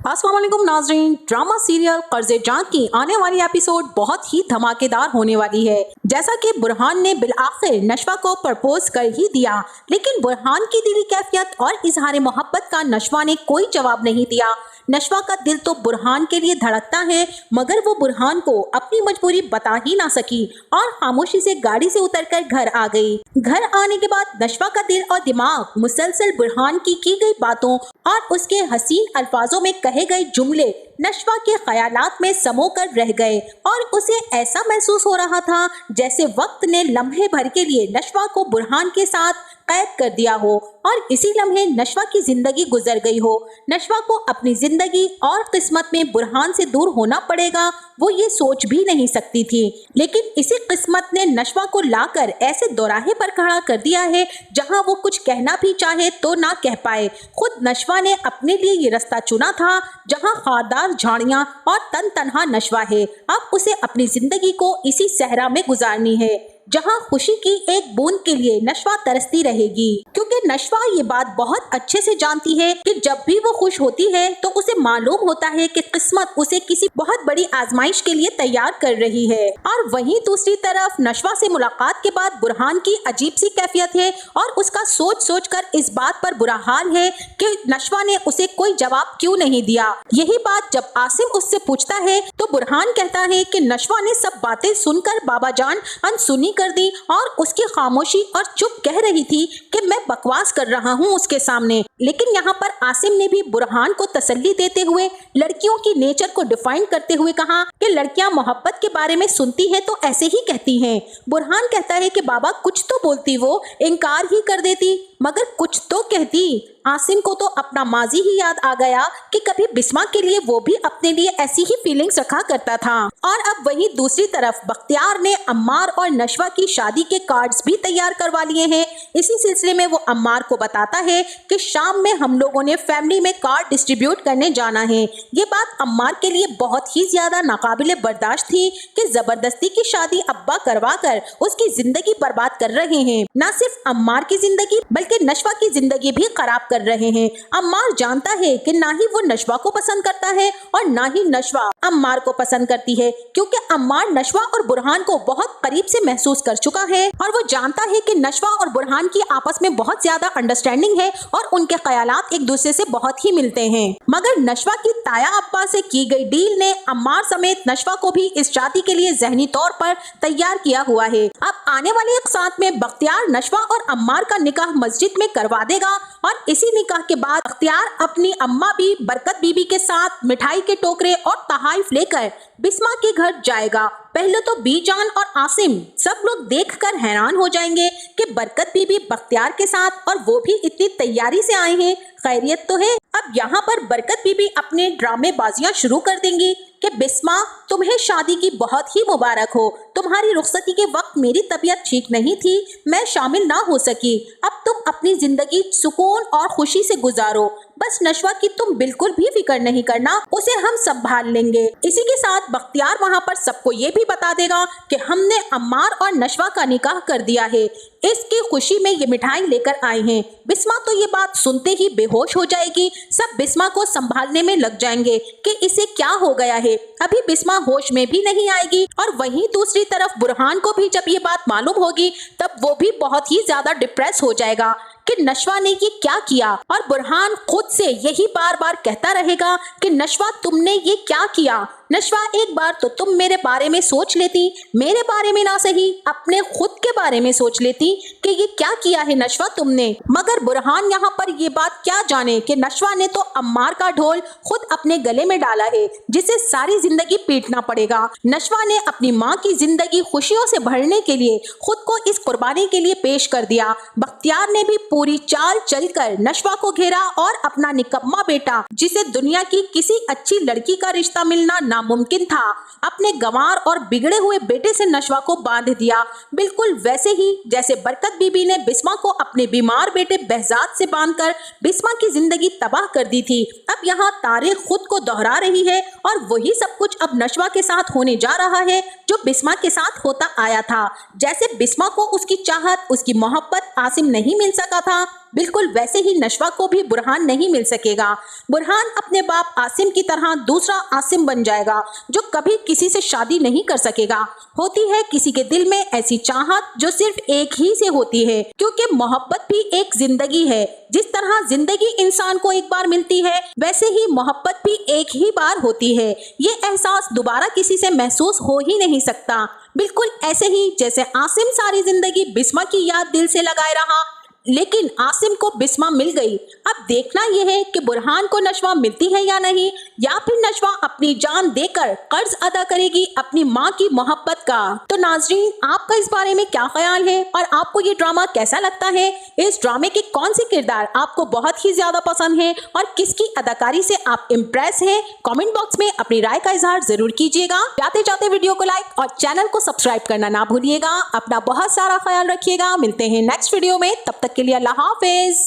अस्सलाम वालेकुम नाज़रीन, ड्रामा सीरियल कर्ज़े जान की आने वाली एपिसोड बहुत ही धमाकेदार होने वाली है। जैसा कि बुरहान ने बिलआखिर नशवा को प्रपोज कर ही दिया, लेकिन बुरहान की दिली कैफियत और इजहार मोहब्बत का नशवा ने कोई जवाब नहीं दिया। नशवा का दिल तो बुरहान के लिए धड़कता है, मगर वो बुरहान को अपनी मजबूरी बता ही ना सकी और खामोशी से गाड़ी से उतरकर घर आ गई। घर आने के बाद नशवा का दिल और दिमाग मुसलसल बुरहान की गई बातों और उसके हसीन अल्फाजों में कहे गए जुमले नशवा के ख्यालात में समो कर रह गए और उसे ऐसा महसूस हो रहा था जैसे वक्त ने लम्हे भर के लिए नशवा को बुरहान के साथ कैद कर दिया हो और इसी लम्हे नशवा की जिंदगी गुजर गई हो। नशवा को अपनी जिंदगी और किस्मत में बुरहान से दूर होना पड़ेगा, वो ये सोच भी नहीं सकती थी, लेकिन इसी किस्मत ने नशवा को लाकर ऐसे दोराहे पर खड़ा कर दिया है जहां वो कुछ कहना भी चाहे तो ना कह पाए। खुद नशवा ने अपने लिए ये रास्ता चुना था जहां खारदार झाड़ियां और तन तनहा नशवा है। अब उसे अपनी जिंदगी को इसी सहरा में गुजारनी है जहां खुशी की एक बूंद के लिए नशवा तरसती रहेगी, क्योंकि नशवा ये बात बहुत अच्छे से जानती है कि जब भी वो खुश होती है तो उसे मालूम होता है कि किस्मत उसे किसी बहुत बड़ी आजमाइश के लिए तैयार कर रही है। और वहीं दूसरी तरफ नशवा से मुलाकात के बाद बुरहान की अजीब सी कैफियत है और उसका सोच सोच कर इस बात पर बुरा हाल है कि नशवा ने उसे कोई जवाब क्यों नहीं दिया। यही बात जब आसिम उससे पूछता है तो बुरहान कहता है कि नशवा ने सब बातें सुनकर बाबा जान अनसुनी कर दी और उसकी खामोशी और चुप कह रही थी कि मैं बकवास कर रहा हूं उसके सामने। लेकिन यहाँ पर आसिम ने भी बुरहान को तसल्ली देते हुए लड़कियों की नेचर को डिफाइन करते हुए कहा कि लड़कियां मोहब्बत के बारे में सुनती हैं तो ऐसे ही कहती हैं। बुरहान कहता है कि बाबा कुछ तो बोलती, वो इनकार ही कर देती मगर कुछ तो कहती। आसिम को तो अपना माजी ही याद आ गया कि कभी बिस्मा के लिए वो भी अपने लिए ऐसी ही फीलिंग्स रखा करता था। और अब वहीं दूसरी तरफ बख्तियार ने अम्मार और नशवा की शादी के कार्ड्स भी तैयार करवा लिए हैं। इसी सिलसिले में वो अम्मार को बताता है कि शाम में हम लोगों ने फैमिली में कार्ड डिस्ट्रीब्यूट करने जाना है। ये बात अम्मार के लिए बहुत ही ज्यादा नाकाबिले बर्दाश्त थी कि जबरदस्ती की शादी अब्बा करवा कर उसकी जिंदगी बर्बाद कर रहे हैं। न सिर्फ अम्मार की जिंदगी बल्कि नशवा की जिंदगी भी खराब कर रहे हैं। अम्मार जानता है कि ना ही वो नशवा को पसंद करता है और ना ही नशवा अम्मार को पसंद करती है, क्योंकि अम्मार नशवा और बुरहान को बहुत करीब से महसूस कर चुका है और वो जानता है कि नशवा और बुरहान की आपस में बहुत ज्यादा अंडरस्टैंडिंग है और उनके ख्यालात एक दूसरे से बहुत ही मिलते हैं। मगर नशवा की ताया अब्बा से की गई डील ने अम्मार समेत नशवा को भी इस शादी के लिए जहनी तौर पर तैयार किया हुआ है। अब आने वाले एक साथ में बख्तियार नशवा और अम्मार का निकाह मस्जिद में करवा देगा और इसी निकाह के बाद बख्तियार अपनी अम्मा भी बरकत बीबी के साथ मिठाई के टोकरे और तहाइफ लेकर बिस्मा के घर जाएगा। पहले तो बीजान और आसिम सब लोग देखकर हैरान हो जाएंगे कि बरकत बीबी बख्तियार के साथ और वो भी इतनी तैयारी से आए हैं, खैरियत तो है। अब यहाँ पर बरकत बीबी अपने ड्रामे बाजियां शुरू कर देंगी कि बिस्मा तुम्हें शादी की बहुत ही मुबारक हो, तुम्हारी रुखसती के वक्त मेरी तबीयत ठीक नहीं थी, मैं शामिल ना हो सकी, अब तुम अपनी जिंदगी सुकून और खुशी से गुजारो, बस नशवा की तुम बिल्कुल भी फिक्र नहीं करना, उसे हम संभाल लेंगे। इसी के साथ बख्तियार वहाँ पर सबको ये भी बता देगा कि हमने अम्मार और नशवा का निकाह कर दिया है, इसकी खुशी में ये मिठाई लेकर आए हैं। बिस्मा तो ये बात सुनते ही बेहोश हो जाएगी, सब बिस्मा को संभालने में लग जाएंगे कि इसे क्या हो गया है। अभी बिस्मा होश में भी नहीं आएगी और वहीं दूसरी तरफ बुरहान को भी जब ये बात मालूम होगी तब वो भी बहुत ही ज्यादा डिप्रेस हो जाएगा कि नशवा ने ये क्या किया और बुरहान खुद से यही बार बार कहता रहेगा कि नशवा तुमने ये क्या किया। नशवा एक बार तो तुम मेरे बारे में सोच लेती, मेरे बारे में ना सही अपने खुद के बारे में सोच लेती कि ये क्या किया है नशवा तुमने। मगर बुरहान यहाँ पर ये बात क्या जाने कि नशवा ने तो अम्मार का ढोल खुद अपने गले में डाला है जिसे सारी जिंदगी पीटना पड़ेगा। नशवा ने अपनी माँ की जिंदगी खुशियों से भरने के लिए खुद को इस कुर्बानी के लिए पेश कर दिया। बख्तियार ने भी पूरी चाल चलकर नशवा को घेरा और अपना निकम्मा बेटा, जिसे दुनिया की किसी अच्छी लड़की का रिश्ता मिलना नामुमकिन था, अपने गंवार और बिगड़े हुए बेटे से नशवा को बांध दिया, बिल्कुल वैसे ही जैसे बरकत बीबी ने बिस्मा को अपने बीमार बेटे बहजाद से बांधकर बिस्मा की जिंदगी तबाह कर दी थी। अब यहाँ तारीख खुद को दोहरा रही है और वही सब कुछ अब नशवा के साथ होने जा रहा है जो बिस्मा के साथ होता आया था। जैसे बिस्मा को उसकी चाहत, उसकी मोहब्बत आसिम नहीं मिल सका था, बिल्कुल वैसे ही नशवा को भी बुरहान नहीं मिल सकेगा। बुरहान अपने बाप आसिम की तरह दूसरा आसिम बन जाएगा जो कभी किसी से शादी नहीं कर सकेगा। होती है किसी के दिल में ऐसी चाहत जो सिर्फ एक ही से होती है, क्योंकि मोहब्बत भी एक जिंदगी है। जिस तरह जिंदगी इंसान को एक बार मिलती है, वैसे ही मोहब्बत भी एक ही बार होती है। ये एहसास दोबारा किसी से महसूस हो ही नहीं सकता। बिल्कुल ऐसे ही जैसे आसिम सारी जिंदगी बिस्मा की याद दिल से लगाए रहा, लेकिन आसिम को बिस्मा मिल गई। अब देखना यह है कि बुरहान को नशवा मिलती है या नहीं, या फिर नशवा अपनी जान देकर कर्ज अदा करेगी अपनी माँ की मोहब्बत का। तो नाजरीन, आपका इस बारे में क्या ख्याल है और आपको ये ड्रामा कैसा लगता है? इस ड्रामे के कौन से किरदार आपको बहुत ही ज्यादा पसंद है और किसकी अदाकारी से आप इम्प्रेस हैं? कमेंट बॉक्स में अपनी राय का इजहार जरूर कीजिएगा। जाते जाते वीडियो को लाइक और चैनल को सब्सक्राइब करना ना भूलिएगा। अपना बहुत सारा ख्याल रखिएगा। मिलते हैं नेक्स्ट वीडियो में, तब तक के लिए अल्लाह हाफिज।